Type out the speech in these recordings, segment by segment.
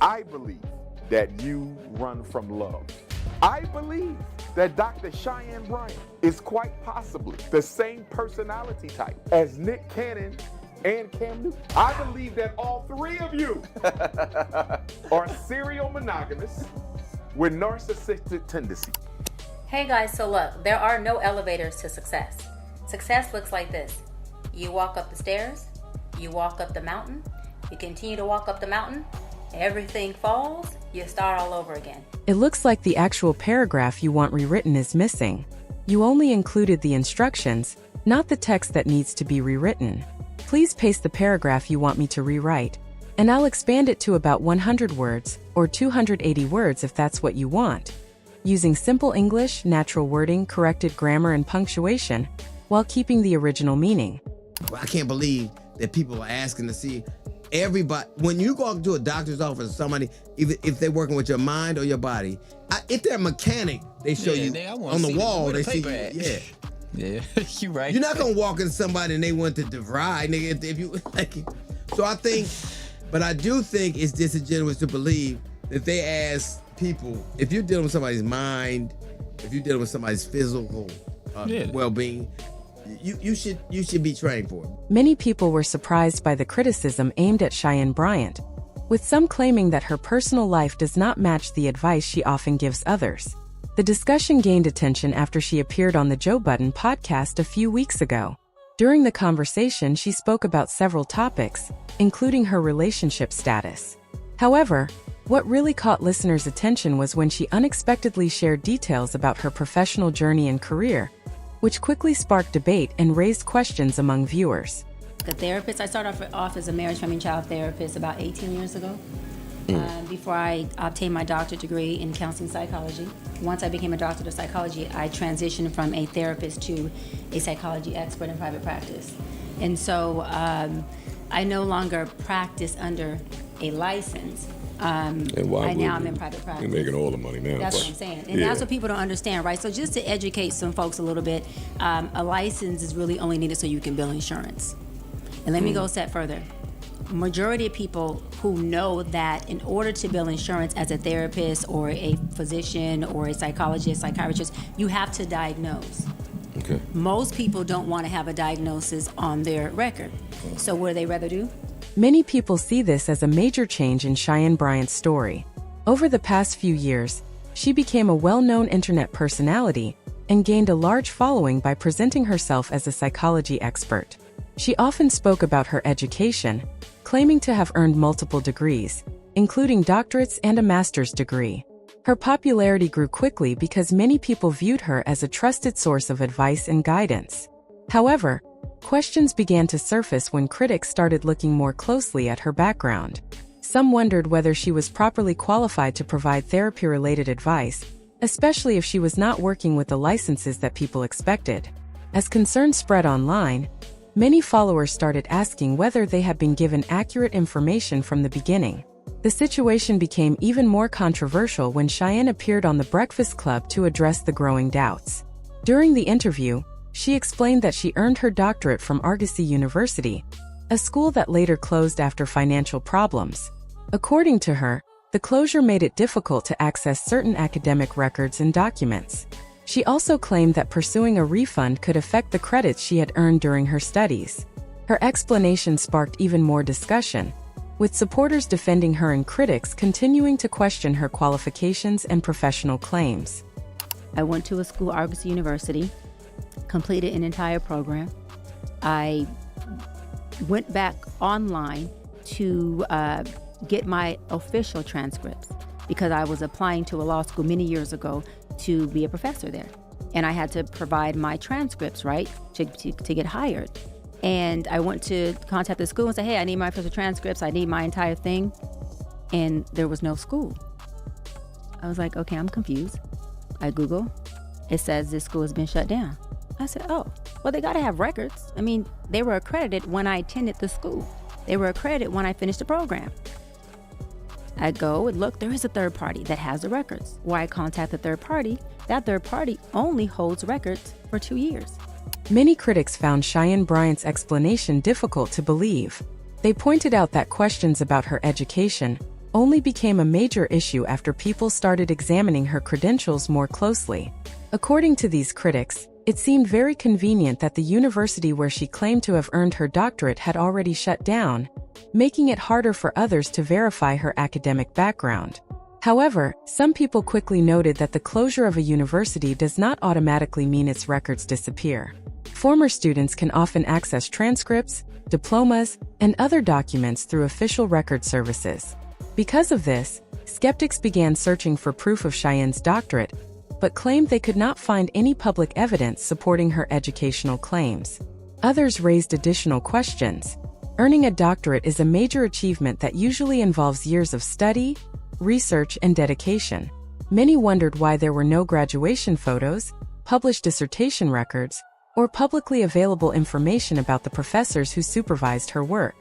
I believe that you run from love. I believe that Dr. Cheyenne Bryant is quite possibly the same personality type as Nick Cannon and Cam Newton. I believe that all three of you are serial monogamous with narcissistic tendencies. Hey guys, so look, there are no elevators to success. Success looks like this. You walk up the stairs, you walk up the mountain, you continue to walk up the mountain, everything falls, you start all over again. It looks like the actual paragraph you want rewritten is missing. You only included the instructions, not the text that needs to be rewritten. Please paste the paragraph you want me to rewrite, and I'll expand it to about 100 words, or 280 words if that's what you want, using simple English, natural wording, corrected grammar, and punctuation, while keeping the original meaning. Well, I can't believe that people are asking to see everybody. When you go to a doctor's office or somebody, if they're working with your mind or your body, if they're a mechanic, they show you on the wall, they see you. Yeah, you right. You're not gonna walk in somebody and they want to deride, nigga. If you like, so I think, but I do think it's disingenuous to believe that they ask people if you're dealing with somebody's mind, if you're dealing with somebody's physical well-being, you should be trained for it. Many people were surprised by the criticism aimed at Cheyenne Bryant, with some claiming that her personal life does not match the advice she often gives others. The discussion gained attention after she appeared on the Joe Budden podcast a few weeks ago. During the conversation, she spoke about several topics, including her relationship status. However, what really caught listeners' attention was when she unexpectedly shared details about her professional journey and career, which quickly sparked debate and raised questions among viewers. A therapist, I started off as a marriage, family, and child therapist about 18 years ago. Before I obtained my doctorate degree in counseling psychology. Once I became a doctor of psychology, I transitioned from a therapist to a psychology expert in private practice. And so I no longer practice under a license. I'm in private practice. You're making all the money now. That's what I'm saying. And that's what people don't understand, right? So just to educate some folks a little bit, a license is really only needed so you can bill insurance. And let me go a step further. Majority of people who know that in order to bill insurance as a therapist or a physician or a psychologist, psychiatrist, you have to diagnose. Okay. Most people don't want to have a diagnosis on their record. So what do they rather do? Many people see this as a major change in Cheyenne Bryant's story. Over the past few years, she became a well-known internet personality and gained a large following by presenting herself as a psychology expert. She often spoke about her education, claiming to have earned multiple degrees, including doctorates and a master's degree. Her popularity grew quickly because many people viewed her as a trusted source of advice and guidance. However, questions began to surface when critics started looking more closely at her background. Some wondered whether she was properly qualified to provide therapy-related advice, especially if she was not working with the licenses that people expected. As concerns spread online, many followers started asking whether they had been given accurate information from the beginning. The situation became even more controversial when Cheyenne appeared on The Breakfast Club to address the growing doubts. During the interview, she explained that she earned her doctorate from Argosy University, a school that later closed after financial problems. According to her, the closure made it difficult to access certain academic records and documents. She also claimed that pursuing a refund could affect the credits she had earned during her studies. Her explanation sparked even more discussion, with supporters defending her and critics continuing to question her qualifications and professional claims. I went to a school, Argosy University, completed an entire program. I went back online to get my official transcripts because I was applying to a law school many years ago to be a professor there. And I had to provide my transcripts, right, to get hired. And I went to contact the school and say, hey, I need my official transcripts. I need my entire thing. And there was no school. I was like, okay, I'm confused. I Google. It says this school has been shut down. I said, oh, well, they got to have records. I mean, they were accredited when I attended the school. They were accredited when I finished the program. I go and look, there is a third party that has the records. Why I contact the third party, that third party only holds records for 2 years. Many critics found Cheyenne Bryant's explanation difficult to believe. They pointed out that questions about her education, only became a major issue after people started examining her credentials more closely. According to these critics, it seemed very convenient that the university where she claimed to have earned her doctorate had already shut down, making it harder for others to verify her academic background. However, some people quickly noted that the closure of a university does not automatically mean its records disappear. Former students can often access transcripts, diplomas, and other documents through official record services. Because of this, skeptics began searching for proof of Cheyenne's doctorate, but claimed they could not find any public evidence supporting her educational claims. Others raised additional questions. Earning a doctorate is a major achievement that usually involves years of study, research, and dedication. Many wondered why there were no graduation photos, published dissertation records, or publicly available information about the professors who supervised her work.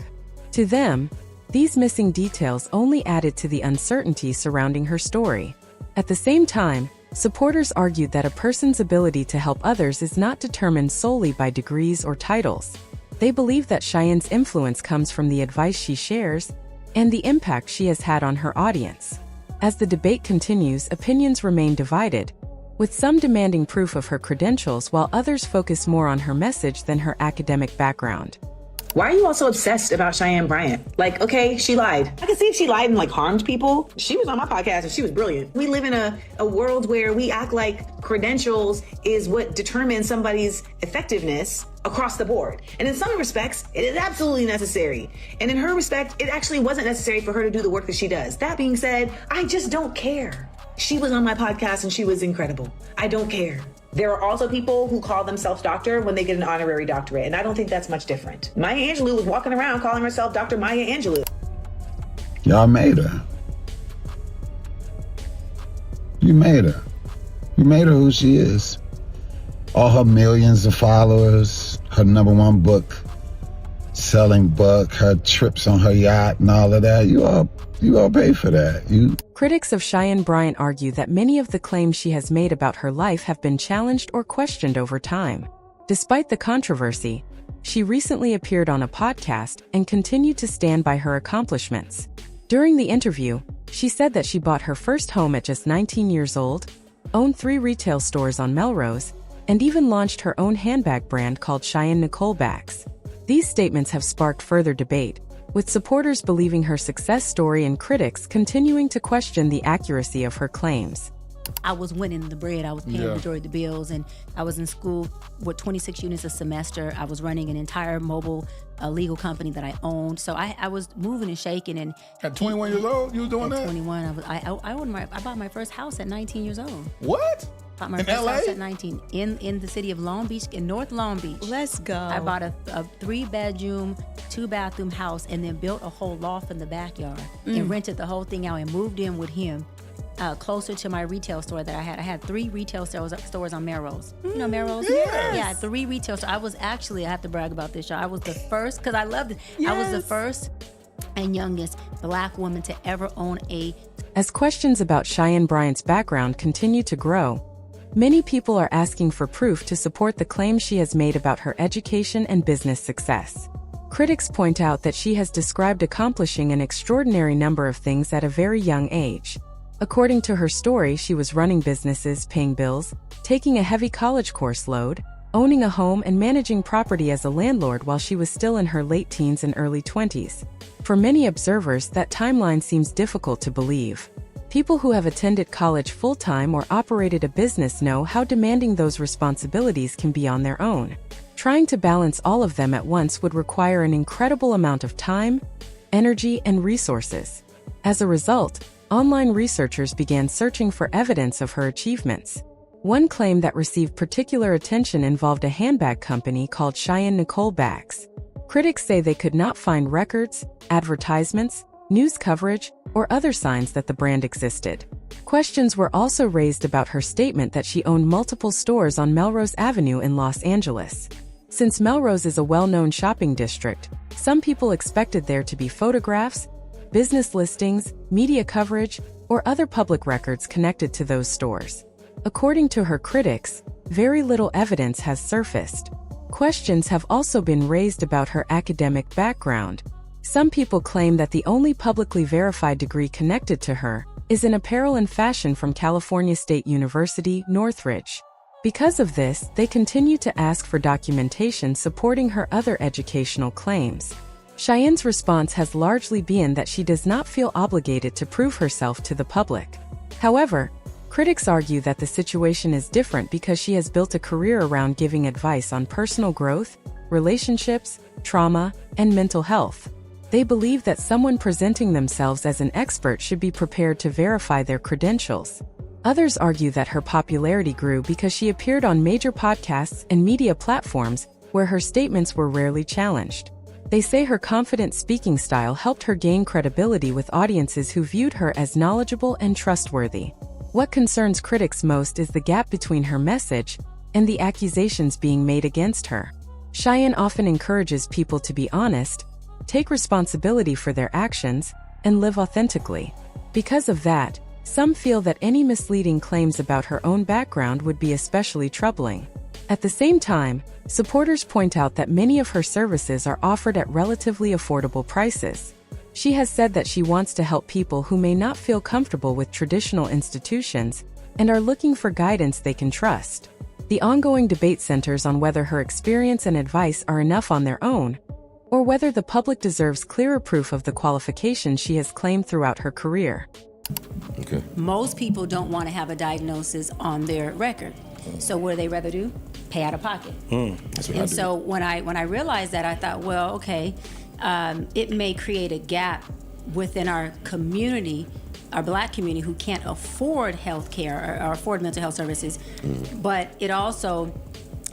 To them, these missing details only added to the uncertainty surrounding her story. At the same time, supporters argued that a person's ability to help others is not determined solely by degrees or titles. They believe that Cheyenne's influence comes from the advice she shares and the impact she has had on her audience. As the debate continues, opinions remain divided, with some demanding proof of her credentials while others focus more on her message than her academic background. Why are you all so obsessed about Cheyenne Bryant? Like, okay, she lied. I can see if she lied and harmed people. She was on my podcast and she was brilliant. We live in a world where we act like credentials is what determines somebody's effectiveness across the board. And in some respects, it is absolutely necessary. And in her respect, it actually wasn't necessary for her to do the work that she does. That being said, I just don't care. She was on my podcast and she was incredible. I don't care. There are also people who call themselves doctor when they get an honorary doctorate, and I don't think that's much different. Maya Angelou was walking around calling herself Dr. Maya Angelou. Y'all made her. You made her. You made her who she is. All her millions of followers, her #1 book, selling book, her trips on her yacht and all of that. You all pay for that. Critics of Cheyenne Bryant argue that many of the claims she has made about her life have been challenged or questioned over time. Despite the controversy, she recently appeared on a podcast and continued to stand by her accomplishments. During the interview, she said that she bought her first home at just 19 years old, owned 3 retail stores on Melrose, and even launched her own handbag brand called Cheyenne Nicole Bags. These statements have sparked further debate, with supporters believing her success story and critics continuing to question the accuracy of her claims. I was winning the bread. I was paying the majority of the bills, and I was in school with 26 units a semester. I was running an entire mobile legal company that I owned. So I was moving and shaking. And at 21 years old, you was doing that? At 21, I bought my first house at 19 years old. What? Bought my in first LA? house at 19 in the city of Long Beach, in North Long Beach. Let's go. I bought a 3-bedroom, 2-bathroom house, and then built a whole loft in the backyard and rented the whole thing out and moved in with him. Closer to my retail store that I had. I had 3 retail stores on Melrose. You know Melrose? Yes. Yeah, 3 retail stores. I was actually, I have to brag about this, y'all. I was the first, because I loved it. Yes. I was the first and youngest Black woman to ever own a... As questions about Cheyenne Bryant's background continue to grow, many people are asking for proof to support the claims she has made about her education and business success. Critics point out that she has described accomplishing an extraordinary number of things at a very young age. According to her story, she was running businesses, paying bills, taking a heavy college course load, owning a home, and managing property as a landlord while she was still in her late teens and early 20s. For many observers, that timeline seems difficult to believe. People who have attended college full-time or operated a business know how demanding those responsibilities can be on their own. Trying to balance all of them at once would require an incredible amount of time, energy, and resources. As a result, online researchers began searching for evidence of her achievements. One claim that received particular attention involved a handbag company called Cheyenne Nicole Bags. Critics say they could not find records, advertisements, news coverage, or other signs that the brand existed. Questions were also raised about her statement that she owned multiple stores on Melrose Avenue in Los Angeles. Since Melrose is a well-known shopping district, some people expected there to be photographs, business listings, media coverage, or other public records connected to those stores. According to her critics, very little evidence has surfaced. Questions have also been raised about her academic background. Some people claim that the only publicly verified degree connected to her is in apparel and fashion from California State University, Northridge. Because of this, they continue to ask for documentation supporting her other educational claims. Cheyenne's response has largely been that she does not feel obligated to prove herself to the public. However, critics argue that the situation is different because she has built a career around giving advice on personal growth, relationships, trauma, and mental health. They believe that someone presenting themselves as an expert should be prepared to verify their credentials. Others argue that her popularity grew because she appeared on major podcasts and media platforms where her statements were rarely challenged. They say her confident speaking style helped her gain credibility with audiences who viewed her as knowledgeable and trustworthy. What concerns critics most is the gap between her message and the accusations being made against her. Cheyenne often encourages people to be honest, take responsibility for their actions, and live authentically. Because of that, some feel that any misleading claims about her own background would be especially troubling. At the same time, supporters point out that many of her services are offered at relatively affordable prices. She has said that she wants to help people who may not feel comfortable with traditional institutions and are looking for guidance they can trust. The ongoing debate centers on whether her experience and advice are enough on their own, or whether the public deserves clearer proof of the qualifications she has claimed throughout her career. Okay. Most people don't want to have a diagnosis on their record. So what do they rather do? Pay out of pocket. That's what I And do. so when I realized that, I thought, well, okay, it may create a gap within our community, our Black community, who can't afford health care or afford mental health services. But it also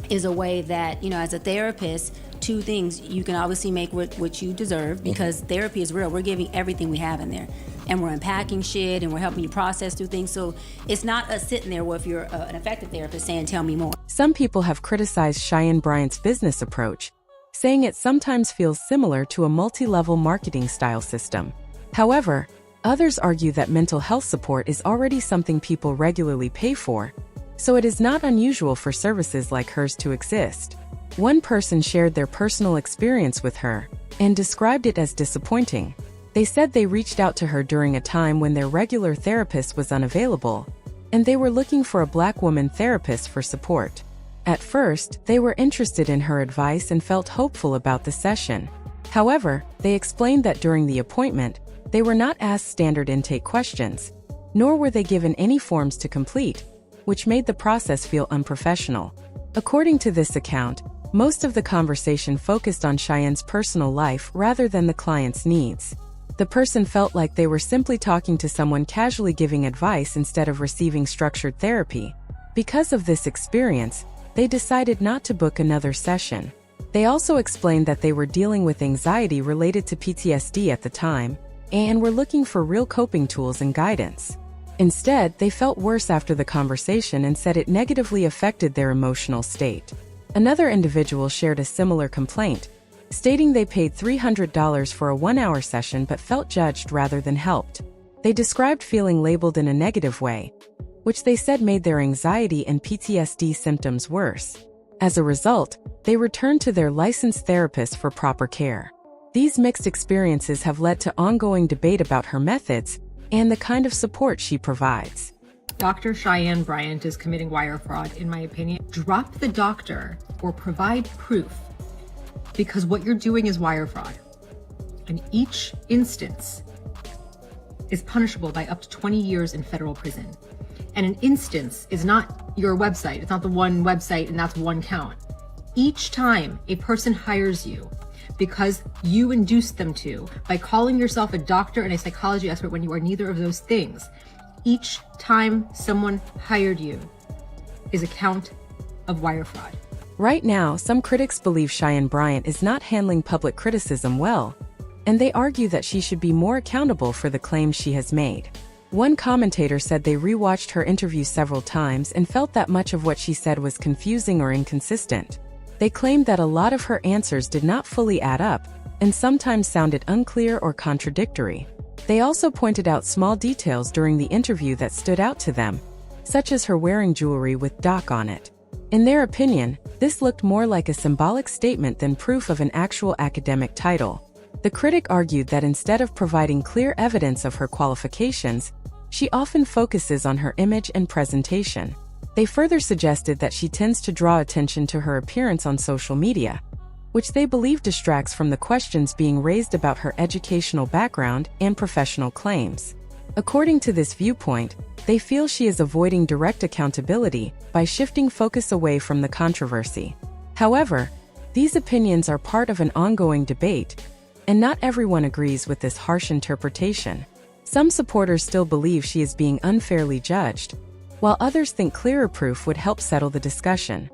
is a way that, as a therapist, two things: you can obviously make what you deserve, because therapy is real. We're giving everything we have in there, and we're unpacking shit, and we're helping you process through things. So it's not us sitting there, well, if you're an effective therapist, saying, tell me more. Some people have criticized Cheyenne Bryant's business approach, saying it sometimes feels similar to a multi-level marketing style system. However, others argue that mental health support is already something people regularly pay for, so it is not unusual for services like hers to exist. One person shared their personal experience with her and described it as disappointing. They said they reached out to her during a time when their regular therapist was unavailable, and they were looking for a Black woman therapist for support. At first, they were interested in her advice and felt hopeful about the session. However, they explained that during the appointment, they were not asked standard intake questions, nor were they given any forms to complete, which made the process feel unprofessional. According to this account, most of the conversation focused on Cheyenne's personal life rather than the client's needs. The person felt like they were simply talking to someone casually giving advice instead of receiving structured therapy. Because of this experience, they decided not to book another session. They also explained that they were dealing with anxiety related to PTSD at the time, and were looking for real coping tools and guidance. Instead, they felt worse after the conversation and said it negatively affected their emotional state. Another individual shared a similar complaint, stating they paid $300 for a 1-hour session but felt judged rather than helped. They described feeling labeled in a negative way, which they said made their anxiety and PTSD symptoms worse. As a result, they returned to their licensed therapist for proper care. These mixed experiences have led to ongoing debate about her methods and the kind of support she provides. Dr. Cheyenne Bryant is committing wire fraud, in my opinion. Drop the doctor or provide proof, because what you're doing is wire fraud. And each instance is punishable by up to 20 years in federal prison. And an instance is not your website. It's not the one website and that's one count. Each time a person hires you because you induced them to, by calling yourself a doctor and a psychology expert when you are neither of those things, each time someone hired you is a count of wire fraud. Right now, some critics believe Cheyenne Bryant is not handling public criticism well, and they argue that she should be more accountable for the claims she has made. One commentator said they rewatched her interview several times and felt that much of what she said was confusing or inconsistent. They claimed that a lot of her answers did not fully add up and sometimes sounded unclear or contradictory. They also pointed out small details during the interview that stood out to them, such as her wearing jewelry with Doc on it. In their opinion, this looked more like a symbolic statement than proof of an actual academic title. The critic argued that instead of providing clear evidence of her qualifications, she often focuses on her image and presentation. They further suggested that she tends to draw attention to her appearance on social media, which they believe distracts from the questions being raised about her educational background and professional claims. According to this viewpoint, they feel she is avoiding direct accountability by shifting focus away from the controversy. However, these opinions are part of an ongoing debate, and not everyone agrees with this harsh interpretation. Some supporters still believe she is being unfairly judged, while others think clearer proof would help settle the discussion.